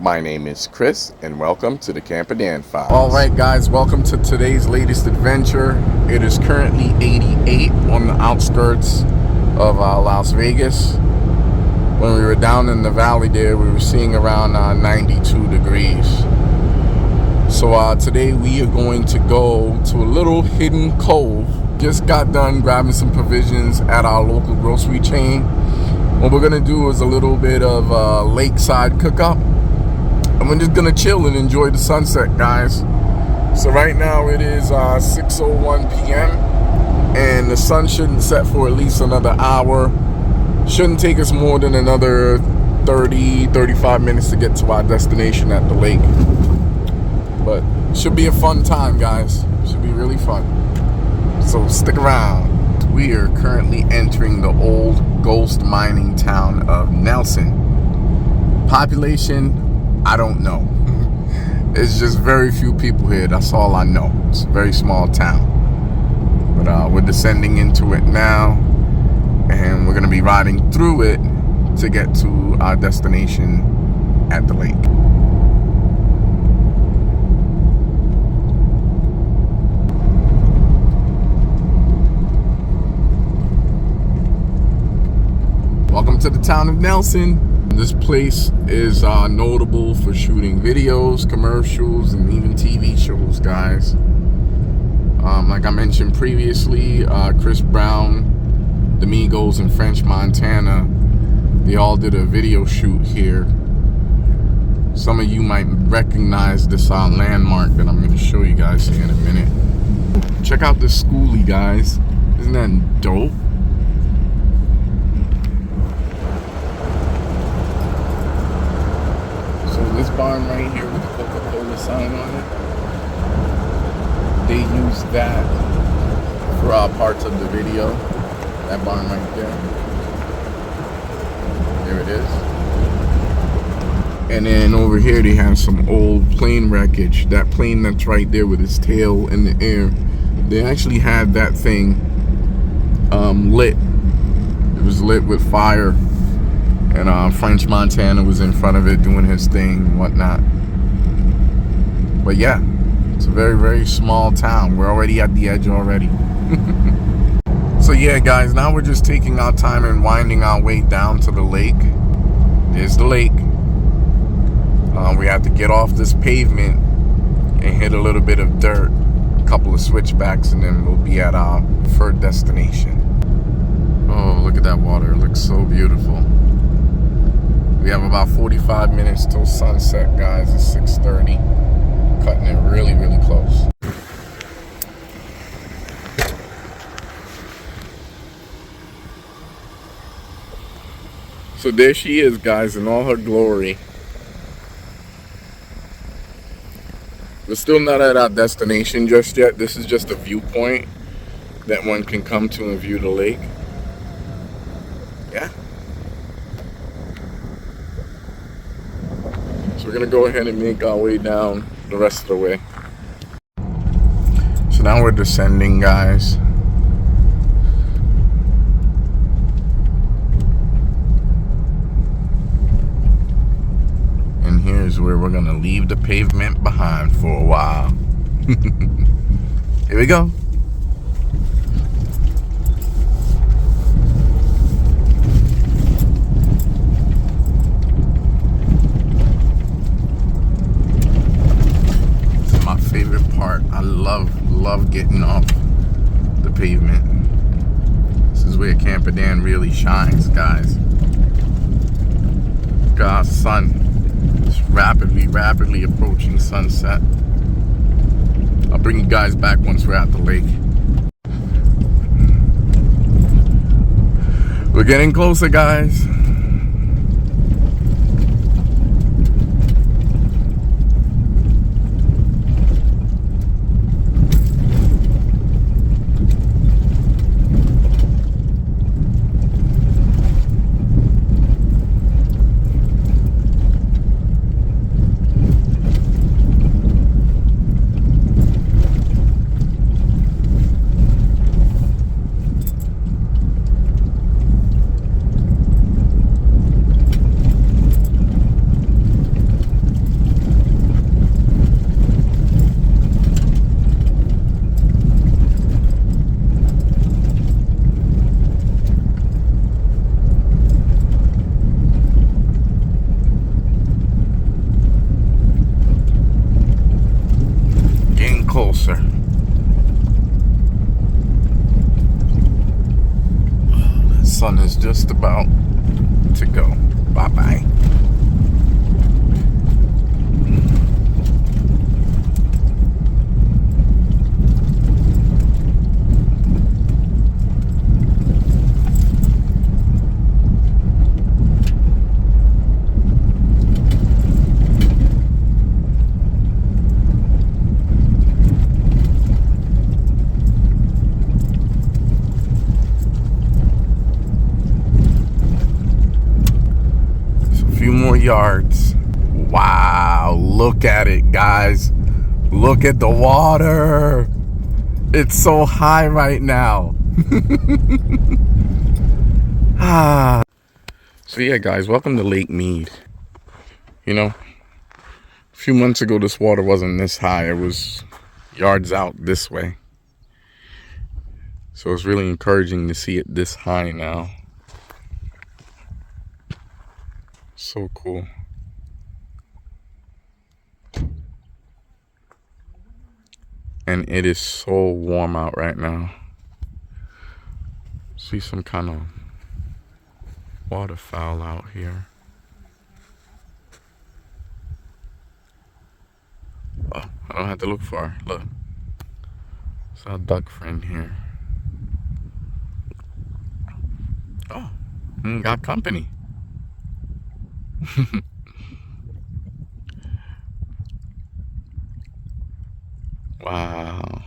My name is Chris, and welcome to the Campfire Files. Alright guys, welcome to today's latest adventure. It is currently 88 on the outskirts of Las Vegas. When we were down in the valley there, we were seeing around 92 degrees. So today we are going to go to a little hidden cove. Just got done grabbing some provisions at our local grocery chain. What we're going to do is a little bit of Lakeside cookup. And we're just gonna chill and enjoy the sunset, guys. So right now it is 6:01 p.m. and the sun shouldn't set for at least another hour. Shouldn't take us more than another 30-35 minutes to get to our destination at the lake. But should be a fun time, guys. Should be really fun. So stick around. We are currently entering the old ghost mining town of Nelson. Population, I don't know. It's just very few people here. That's all I know. It's a very small town. But we're descending into it now, and we're going to be riding through it to get to our destination at the lake. Welcome to the town of Nelson. This place is notable for shooting videos, commercials, and even TV shows, guys. Like I mentioned previously, Chris Brown, the Migos, and French Montana, they all did a video shoot here. Some of you might recognize this landmark that I'm going to show you guys here in a minute. Check out this schoolie, guys. Isn't that dope? This barn right here with the Coca-Cola sign on it, they use that for parts of the video. That barn right there. There it is. And then over here they have some old plane wreckage. That plane that's right there with its tail in the air, they actually had that thing lit. It was lit with fire. And French Montana was in front of it doing his thing and whatnot. But yeah, it's a very, very small town. We're already at the edge already. So yeah, guys, now we're just taking our time and winding our way down to the lake. There's the lake. We have to get off this pavement and hit a little bit of dirt, a couple of switchbacks, and then we'll be at our first destination. Oh, look at that water. It looks so beautiful. We have about 45 minutes till sunset, guys. It's 6:30. Cutting it really, really close. So there she is, guys, in all her glory. We're still not at our destination just yet. This is just a viewpoint that one can come to and view the lake. Yeah. So we're gonna go ahead and make our way down the rest of the way. So now we're descending, guys. And here's where we're gonna leave the pavement behind for a while. Here we go. Favorite part. I love getting off the pavement. This is where Campfire really shines, guys. God's sun is rapidly approaching sunset. I'll bring you guys back once we're at the lake. We're getting closer, guys. about to go. Bye-bye. Few more yards. Wow, look at it, guys. Look at the water. It's so high right now. So yeah, guys, welcome to Lake Mead. You know, a few months ago this water wasn't this high. It was yards out this way. So it's really encouraging to see it this high now. So cool. And it is so warm out right now. See some kind of waterfowl out here. Oh, I don't have to look far. Look. It's our duck friend here. Oh, got company. Wow.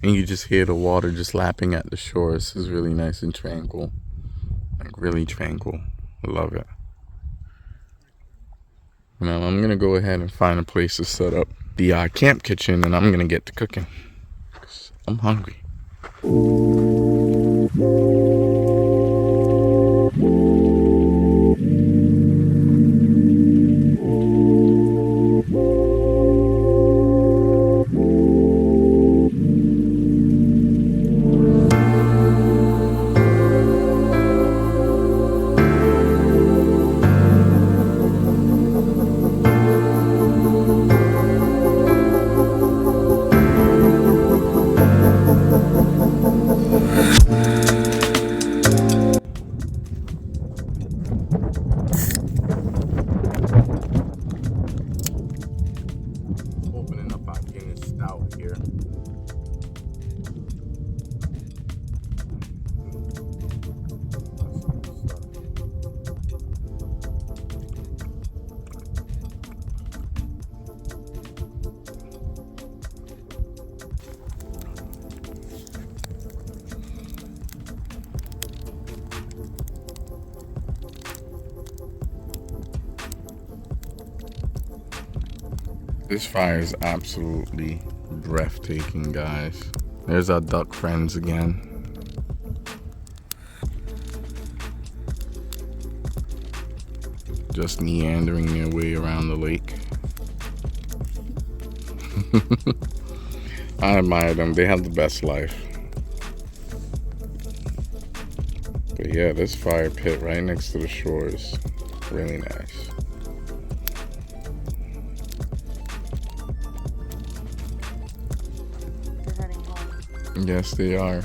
And you just hear the water just lapping at the shore. This is really nice and tranquil. Like really tranquil. I love it. Now I'm gonna go ahead and find a place to set up the camp kitchen, and I'm gonna get to cooking. 'Cause I'm hungry. Opening up our Guinness Stout here. This fire is absolutely breathtaking, guys. There's our duck friends again. Just meandering their way around the lake. I admire them. They have the best life. But yeah, this fire pit right next to the shore is really nice. Yes, they are.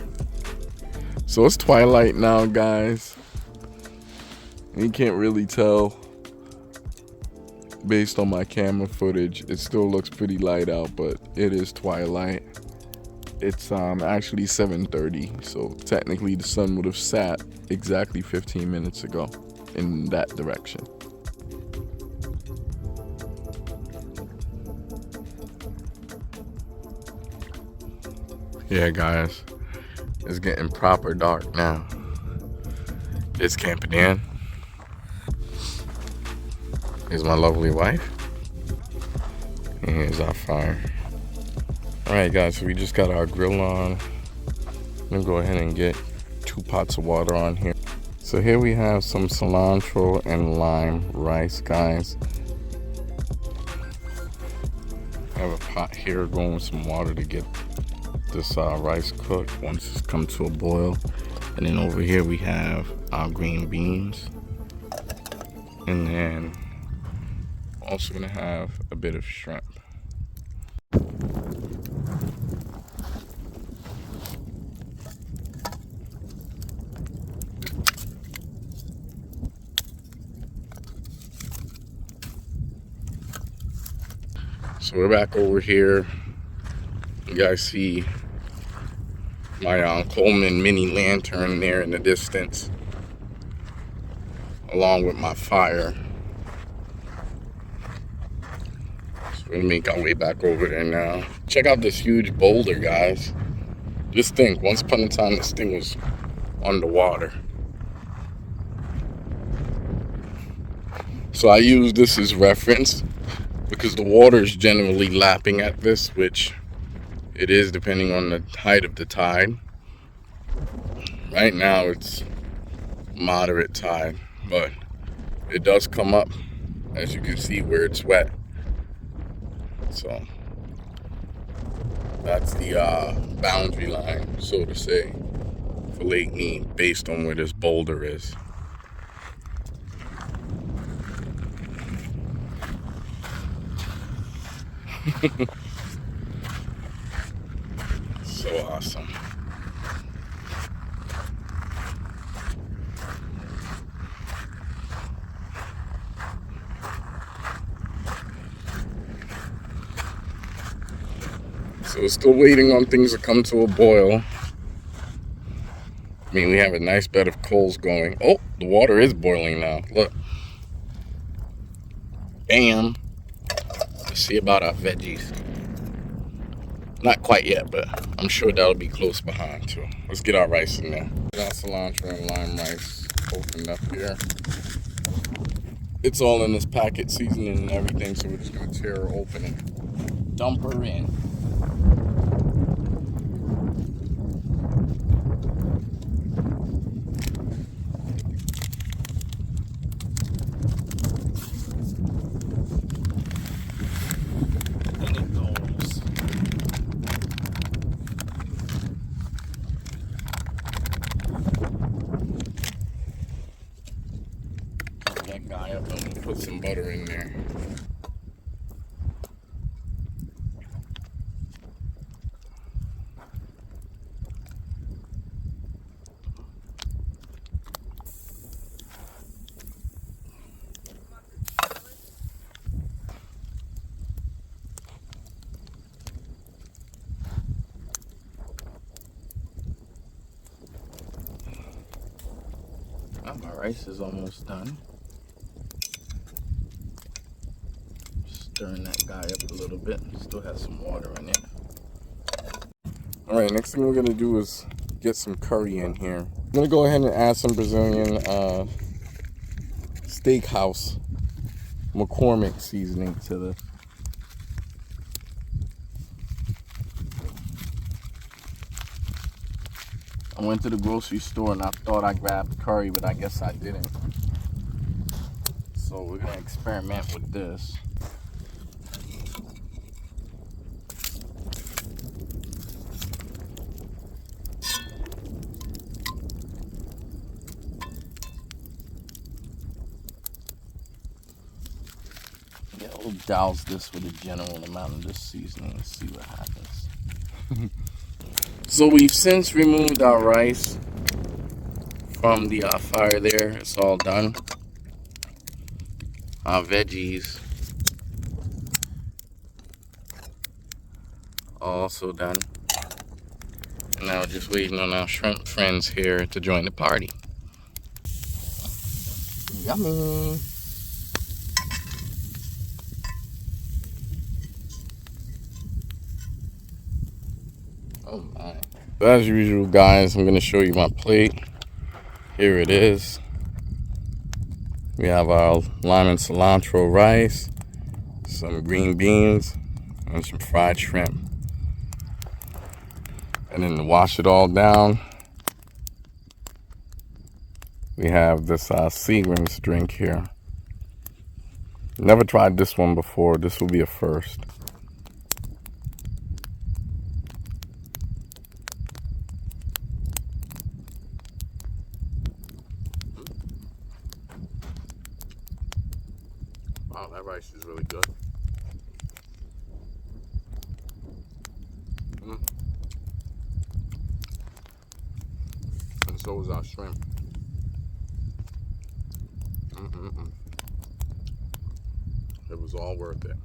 So it's twilight now, guys. You can't really tell based on my camera footage. It still looks pretty light out, but it is twilight. It's actually 7:30, so technically the sun would have set exactly 15 minutes ago in that direction. Yeah, guys, it's getting proper dark now. It's camping in. Here's my lovely wife. And here's our fire. Alright, guys, so we just got our grill on. I'm gonna go ahead and get 2 pots of water on here. So here we have some cilantro and lime rice, guys. I have a pot here going with some water to get this rice cooked once it's come to a boil. And then over here we have our green beans. And then also gonna have a bit of shrimp. So we're back over here. You guys see my Coleman mini lantern there in the distance, along with my fire. So we're gonna make our way back over there now. Check out this huge boulder, guys. Just think, once upon a time this thing was underwater. So I use this as reference because the water is generally lapping at this, which it is depending on the height of the tide. Right now it's moderate tide, but it does come up, as you can see, where it's wet. So that's the boundary line, so to say, for Lake Mead, based on where this boulder is. So awesome. So we're still waiting on things to come to a boil. I mean, we have a nice bed of coals going. Oh, the water is boiling now. Look. Bam. Let's see about our veggies. Not quite yet, but I'm sure that'll be close behind too. Let's get our rice in there. Get our cilantro and lime rice opened up here. It's all in this packet, seasoning and everything, so we're just gonna tear her open and dump her in. That guy up and put some butter in there. Well, my rice is almost done. Stirring that guy up a little bit. Still has some water in it. Alright, next thing we're going to do is get some curry in here. I'm going to go ahead and add some Brazilian steakhouse McCormick seasoning to this. I went to the grocery store and I thought I grabbed curry, but I guess I didn't. So we're going to experiment with this. Yeah, we'll douse this with a general amount of this seasoning and see what happens. So we've since removed our rice from the fire there. It's all done. Our veggies also done. And now just waiting on our shrimp friends here to join the party. Yummy! Oh my. So as usual, guys, I'm going to show you my plate. Here it is. We have our lime and cilantro rice, some green beans, and some fried shrimp. And then to wash it all down, we have this Seagram's drink here. Never tried this one before. This will be a first. Wow, that rice is really good. And so is our shrimp. It was all worth it.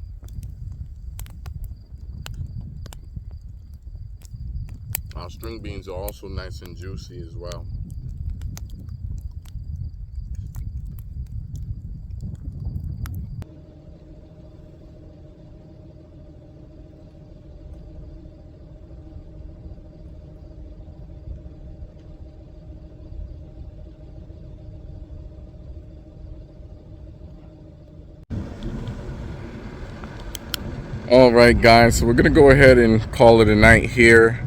Our string beans are also nice and juicy as well. All right, guys, so we're gonna go ahead and call it a night here.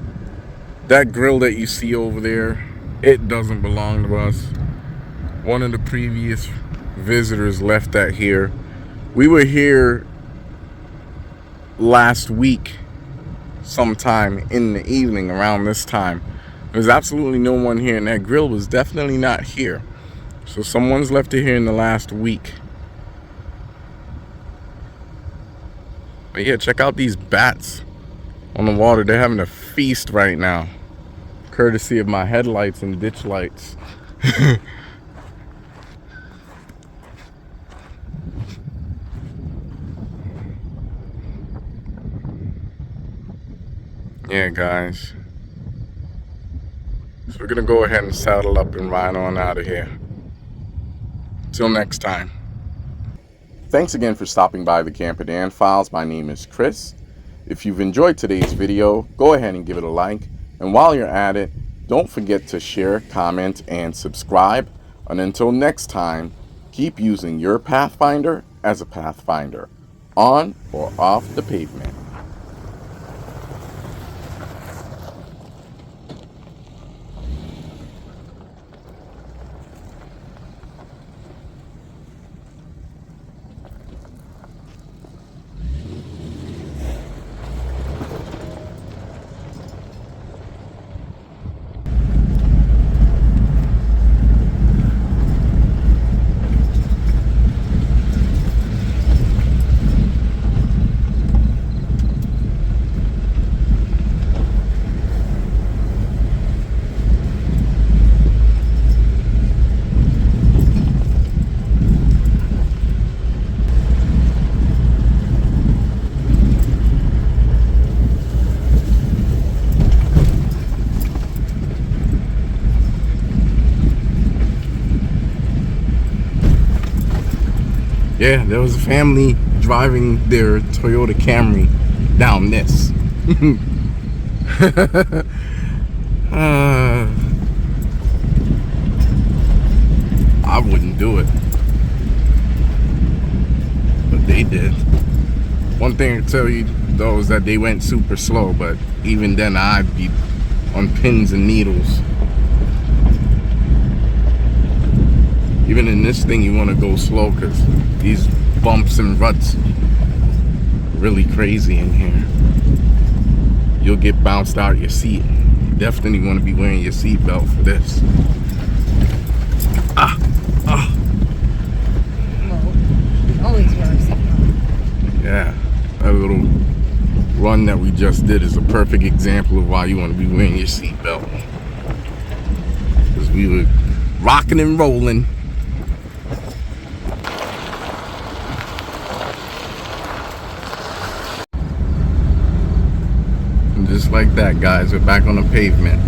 That grill that you see over there, it doesn't belong to us. One of the previous visitors left that here. We were here last week sometime in the evening around this time. There's absolutely no one here, and that grill was definitely not here. So someone's left it here in the last week. But yeah, check out these bats on the water. They're having a feast right now, courtesy of my headlights and ditch lights. Yeah, guys. So we're gonna go ahead and saddle up and ride on out of here. Till next time. Thanks again for stopping by the Camper Dan Files. My name is Chris. If you've enjoyed today's video, go ahead and give it a like. And while you're at it, don't forget to share, comment, and subscribe. And until next time, keep using your Pathfinder as a Pathfinder, on or off the pavement. Yeah, there was a family driving their Toyota Camry down this. I wouldn't do it, but they did. One thing I tell you though is that they went super slow, but even then I'd be on pins and needles. Even in this thing you want to go slow because these bumps and ruts are really crazy in here. You'll get bounced out of your seat. You definitely want to be wearing your seatbelt for this. Well, always wear a seatbelt. Yeah, that little run that we just did is a perfect example of why you want to be wearing your seatbelt. Because we were rocking and rolling. Just like that, guys, we're back on the pavement.